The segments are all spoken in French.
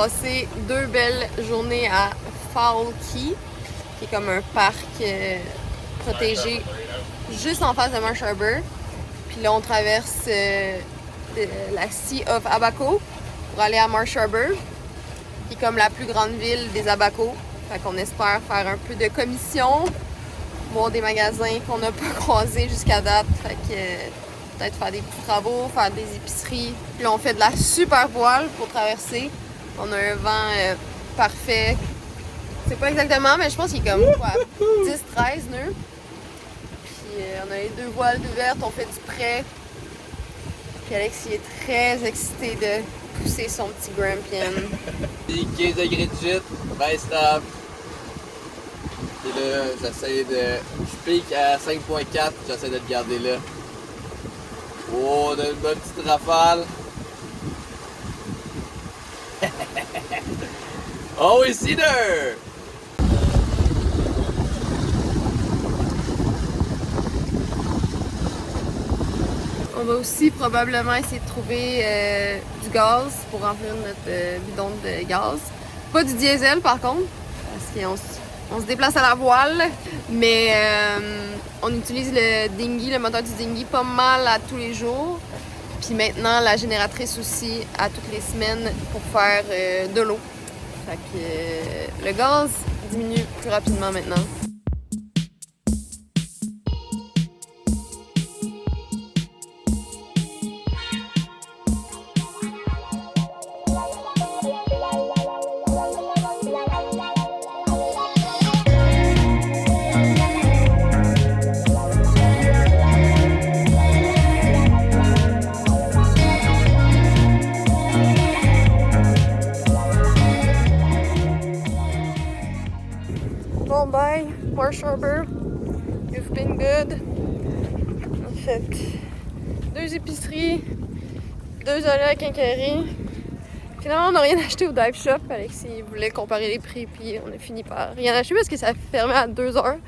passé 2 belles journées à Fowl Key, qui est comme un parc protégé juste en face de Marsh Harbour. Puis là, on traverse la Sea of Abaco pour aller à Marsh Harbour, qui est comme la plus grande ville des Abacos. Fait qu'on espère faire un peu de commission, voir des magasins qu'on n'a pas croisés jusqu'à date. Fait que peut-être faire des petits travaux, faire des épiceries. Puis là, on fait de la super voile pour traverser. On a un vent parfait. C'est pas exactement, mais je pense qu'il est comme 10-13 nœuds. Puis on a les 2 voiles ouvertes, on fait du prêt. Puis Alex, il est très excité de pousser son petit Grampian. 15 degrés de gîte, bien stable. Et là, j'essaie de... Je pique à 5.4, j'essaie de le garder là. Oh, on a une bonne petite rafale. Oh, oui, Cedar! On va aussi probablement essayer de trouver du gaz pour remplir notre bidon de gaz. Pas du diesel par contre, parce qu'on se déplace à la voile, mais on utilise le dinghy, le moteur du dinghy pas mal à tous les jours. Puis maintenant, la génératrice aussi à toutes les semaines pour faire de l'eau. Fait que le gaz diminue plus rapidement maintenant. Bon, bye, Marsh Harbour. You've been good. On a fait 2 épiceries, 2 allées à la quincaillerie. Finalement, on n'a rien acheté au dive shop. Alexis voulait comparer les prix, puis on a fini par rien acheter parce que ça fermait à 2h.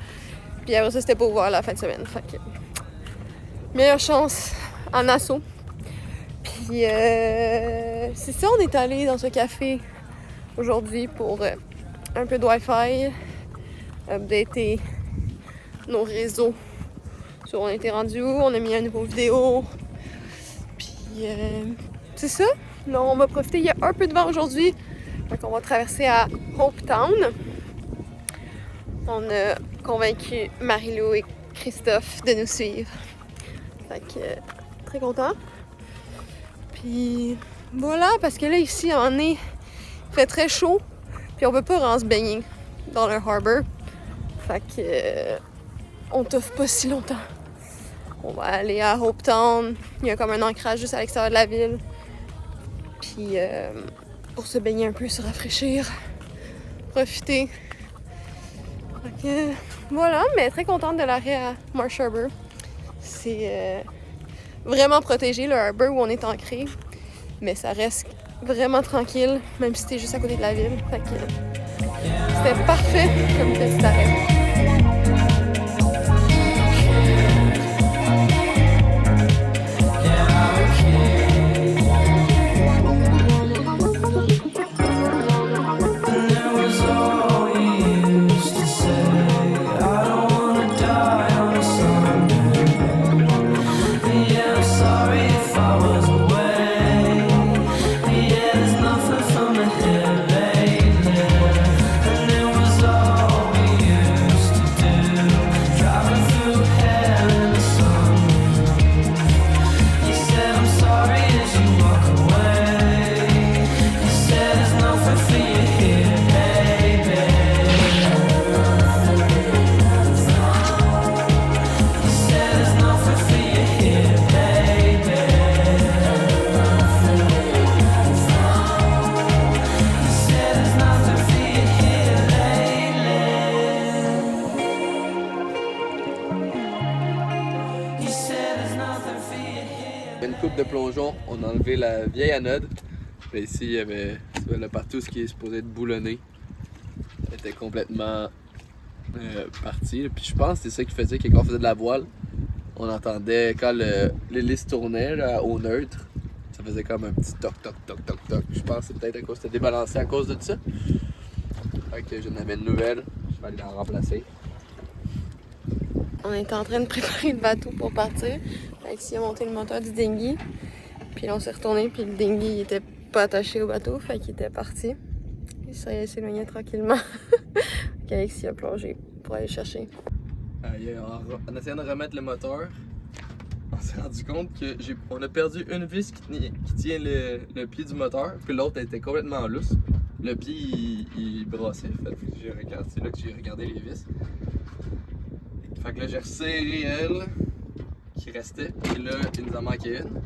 Puis après ça, c'était pas ouvert la fin de semaine. Fait que meilleure chance en assaut. Puis c'est ça, on est allé dans ce café aujourd'hui pour un peu de Wi-Fi. Updater nos réseaux sur on était rendu où, on a mis une nouvelle vidéo. Puis c'est ça. Là, on va profiter, il y a un peu de vent aujourd'hui. Donc on va traverser à Hope Town. On a convaincu Marie-Lou et Christophe de nous suivre. Fait que très content. Puis voilà, parce que là ici il fait très chaud. Puis on peut pas vraiment se baigner dans le harbor. Fait que on t'offre pas si longtemps. On va aller à Hope Town. Il y a comme un ancrage juste à l'extérieur de la ville. Puis pour se baigner un peu, se rafraîchir, profiter. Fait que voilà, mais très contente de l'arrêt à Marsh Harbour. C'est vraiment protégé le harbor où on est ancré. Mais ça reste vraiment tranquille, même si t'es juste à côté de la ville. Fait que c'était parfait comme petit arrêt. Une coupe de plongeon, on a enlevé la vieille anode. Là, ici, il y avait le partout ce qui est supposé être boulonné. Elle était complètement partie. Puis je pense que c'est ça qui faisait que quand on faisait de la voile, on entendait quand l'hélice tournait là, au neutre. Ça faisait comme un petit toc toc toc toc toc. Je pense que c'est peut-être à cause de c'était débalancé à cause de ça. Fait que j'en avais une nouvelle. Je vais aller la remplacer. On était en train de préparer le bateau pour partir. Alexis a monté le moteur du dinghy. Puis là, on s'est retourné, puis le dinghy il était pas attaché au bateau, fait qu'il était parti. Il s'éloignait tranquillement. Alexis a plongé pour aller le chercher. En essayant de remettre le moteur, on s'est rendu compte qu'on a perdu une vis qui tient le pied du moteur, puis l'autre était complètement lousse. Le pied il brassait, c'est là que j'ai regardé les vis. Fait que là j'ai resserré elle qui restait, et là il nous en manquait une.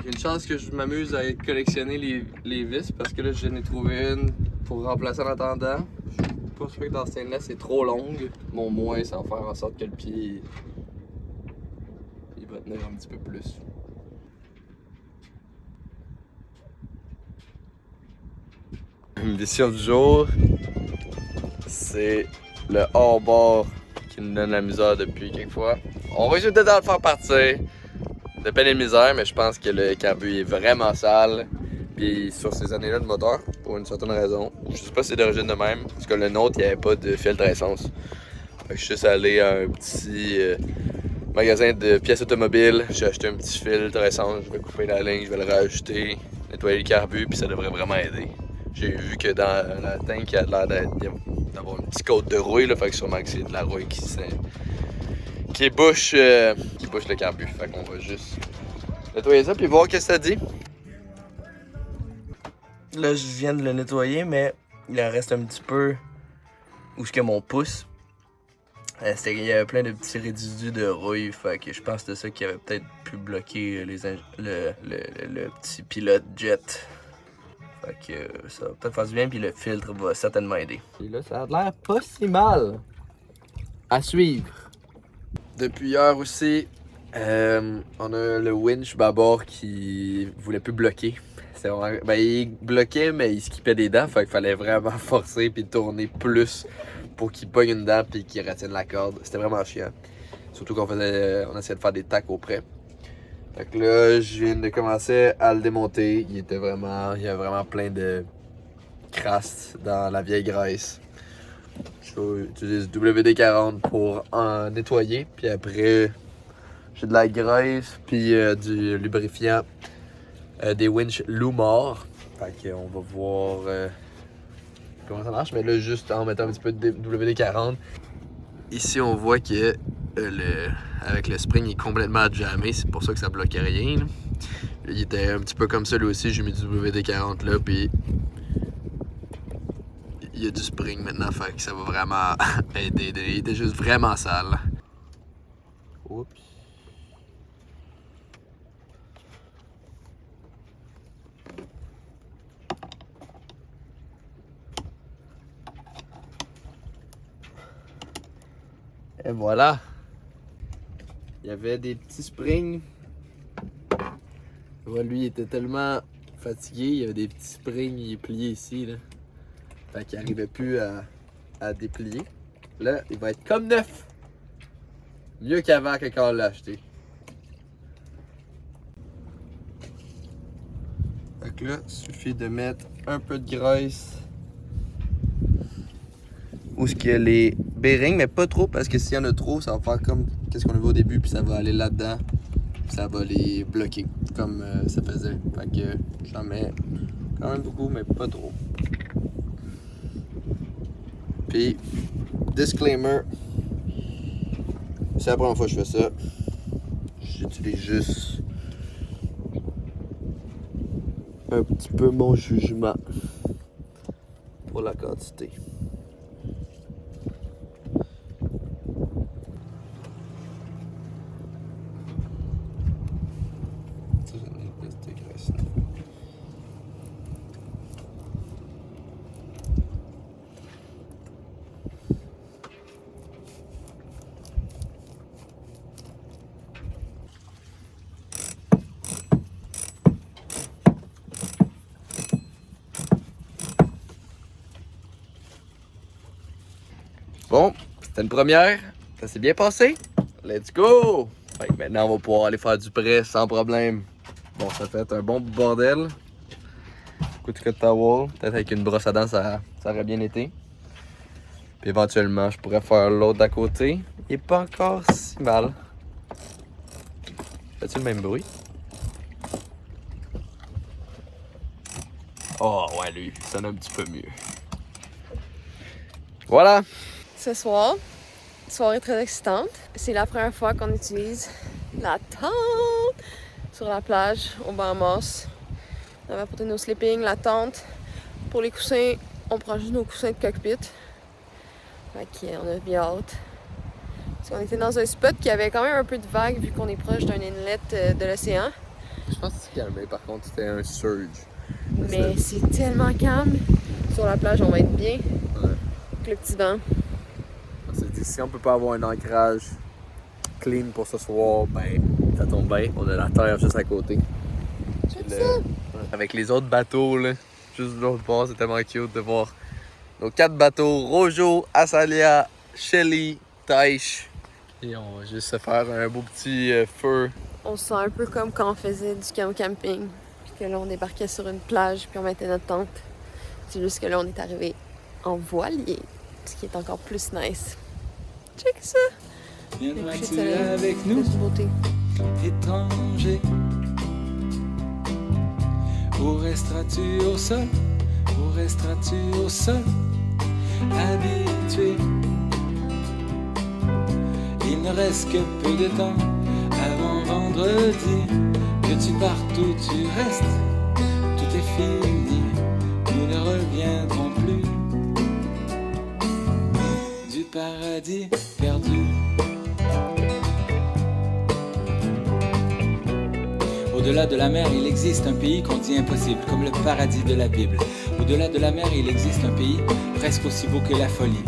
J'ai une chance que je m'amuse à collectionner les vis parce que là j'en ai trouvé une pour remplacer en attendant. Je suis pas sûr que dans ce stainless c'est trop longue. Bon, au moins ça va faire en sorte que le pied il va tenir un petit peu plus. Mission du jour, c'est le hors-bord qui nous donne la misère depuis quelques fois. On va essayer de le faire partir de peine et de misère, mais je pense que le carbu est vraiment sale. Puis sur ces années-là de moteur, pour une certaine raison, je sais pas si c'est d'origine de même, parce que le nôtre il n'y avait pas de filtre à essence. Fait que je suis juste allé à un petit magasin de pièces automobiles, j'ai acheté un petit filtre à essence, je vais couper la ligne, je vais le rajouter, nettoyer le carbu, puis ça devrait vraiment aider. J'ai vu que dans la tank, il y a l'air d'avoir une petite côte de rouille, là, fait que sûrement que c'est de la rouille qui bouche le carbu. Fait qu'on va juste nettoyer ça puis voir ce que ça dit. Là, je viens de le nettoyer, mais il en reste un petit peu où est-ce que mon pouce. Il y avait plein de petits résidus de rouille, fait que je pense que c'était ça qui avait peut-être pu bloquer le petit pilote jet. Fait que ça va peut-être faire du bien, puis le filtre va certainement aider. Et là, ça a l'air pas si mal. À suivre. Depuis hier aussi, on a le winch bâbord qui voulait plus bloquer. Ben, il bloquait, mais il skippait des dents, fait qu'il fallait vraiment forcer puis tourner plus pour qu'il pogne une dent puis qu'il retienne la corde. C'était vraiment chiant. Surtout qu'on essayait de faire des tacs auprès. Fait que là, je viens de commencer à le démonter. Il y avait vraiment plein de crasse dans la vieille graisse. Je vais utiliser WD-40 pour en nettoyer. Puis après, j'ai de la graisse puis du lubrifiant des winches Lumar. Fait qu'on va voir comment ça marche. Mais là, juste en mettant un petit peu de WD-40. Ici, on voit que avec le spring, il est complètement jammé. C'est pour ça que ça bloquait rien. Là. Il était un petit peu comme ça lui aussi. J'ai mis du WD-40 là. Puis il y a du spring maintenant. Fait que ça va vraiment aider. Il était juste vraiment sale. Oups. Et voilà. Il y avait des petits springs. Ouais, lui, il était tellement fatigué. Il y avait des petits springs, il est plié ici. Là. Fait qu'il n'arrivait plus à déplier. Là, il va être comme neuf. Mieux qu'avant quand on l'a acheté. Fait que là, il suffit de mettre un peu de graisse où ce qu'il y a les bearings, mais pas trop parce que s'il y en a trop, ça va faire comme qu'est-ce qu'on a vu au début, puis ça va aller là-dedans, puis ça va les bloquer comme ça faisait. Fait que j'en mets quand même beaucoup, mais pas trop. Puis, disclaimer, c'est la première fois que je fais ça. J'utilise juste un petit peu mon jugement pour la quantité. Bon, c'était une première, ça s'est bien passé. Let's go! Fait que maintenant on va pouvoir aller faire du prêt sans problème. Bon, ça fait un bon bordel. Coup de towel, peut-être avec une brosse à dents, ça aurait bien été. Puis éventuellement, je pourrais faire l'autre d'à côté. Il est pas encore si mal. Fais-tu le même bruit? Oh ouais, lui, ça sonne un petit peu mieux. Voilà! Ce soir, soirée très excitante. C'est la première fois qu'on utilise la tente sur la plage au Bahamas. On avait apporté nos sleeping, la tente. Pour les coussins, on prend juste nos coussins de cockpit. Fait qu'on a bien hâte. Parce qu'on était dans un spot qui avait quand même un peu de vagues vu qu'on est proche d'un inlet de l'océan. Je pense que c'est calmé, par contre, c'était un surge. Mais c'est tellement calme. Sur la plage, on va être bien. Ouais. Avec le petit vent. On s'est dit, si on peut pas avoir un ancrage clean pour ce soir, ben, ça tombe bien. On a la terre juste à côté. Avec les autres bateaux, là, juste de l'autre bord, c'est tellement cute de voir nos 4 bateaux, Rojo, Asalia, Shelly, Taish. Et on va juste se faire un beau petit feu. On se sent un peu comme quand on faisait du camping. Puis que là, on débarquait sur une plage, puis on mettait notre tente. C'est juste que là, on est arrivé en voilier. Ce qui est encore plus nice. Check ça! Viendras-tu avec nous, beauté. étranger? Ou resteras-tu au sol? Ou resteras-tu au sol? Habitué. Il ne reste que peu de temps avant vendredi. Que tu partes ou tu restes, tout est fini. Nous ne reviendrons plus du paradis perdu. Au-delà de la mer, il existe un pays qu'on dit impossible, comme le paradis de la Bible. Au-delà de la mer, il existe un pays presque aussi beau que la folie.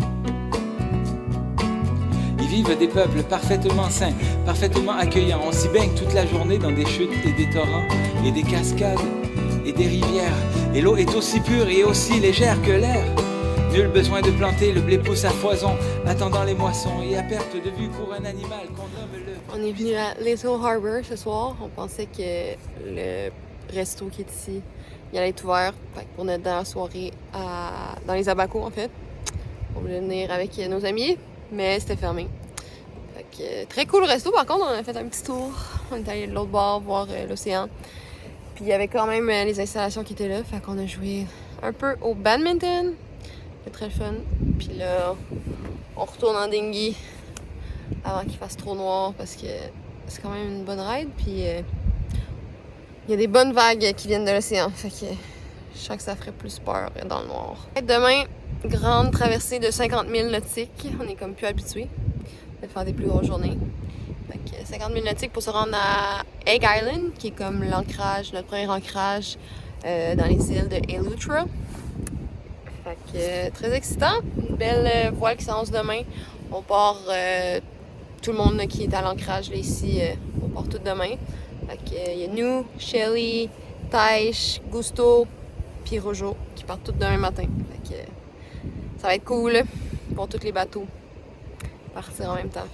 Y vivent des peuples parfaitement sains, parfaitement accueillants. On s'y baigne toute la journée dans des chutes et des torrents, et des cascades et des rivières. Et l'eau est aussi pure et aussi légère que l'air. Nul besoin de planter, le blé pousse à foison, attendant les moissons et à perte de vue pour un animal qu'on nomme le... On est venu à Little Harbor ce soir. On pensait que le resto qui est ici, il allait être ouvert. Fait que pour notre dernière soirée dans les Abacos, en fait. On voulait venir avec nos amis, mais c'était fermé. Fait que très cool le resto. Par contre, on a fait un petit tour. On est allé de l'autre bord voir l'océan. Puis il y avait quand même les installations qui étaient là. Fait qu'on a joué un peu au badminton. C'était très fun. Puis là, on retourne en dinghy avant qu'il fasse trop noir parce que c'est quand même une bonne ride. Puis il y a des bonnes vagues qui viennent de l'océan. Fait que je sens que ça ferait plus peur dans le noir. Demain, grande traversée de 50 000 nautiques. On est comme plus habitués de faire des plus grosses journées. Fait que 50 000 nautiques pour se rendre à Egg Island, qui est comme l'ancrage, notre premier ancrage dans les îles de Eleuthera. Fait que très excitant. Une belle voile qui s'annonce demain. On part, tout le monde qui est à l'ancrage là, ici, on part tout demain. Fait que il y a nous, Shelly, Taish, Gusto, puis Rojo qui partent tous demain matin. Fait que ça va être cool pour tous les bateaux partir en même temps.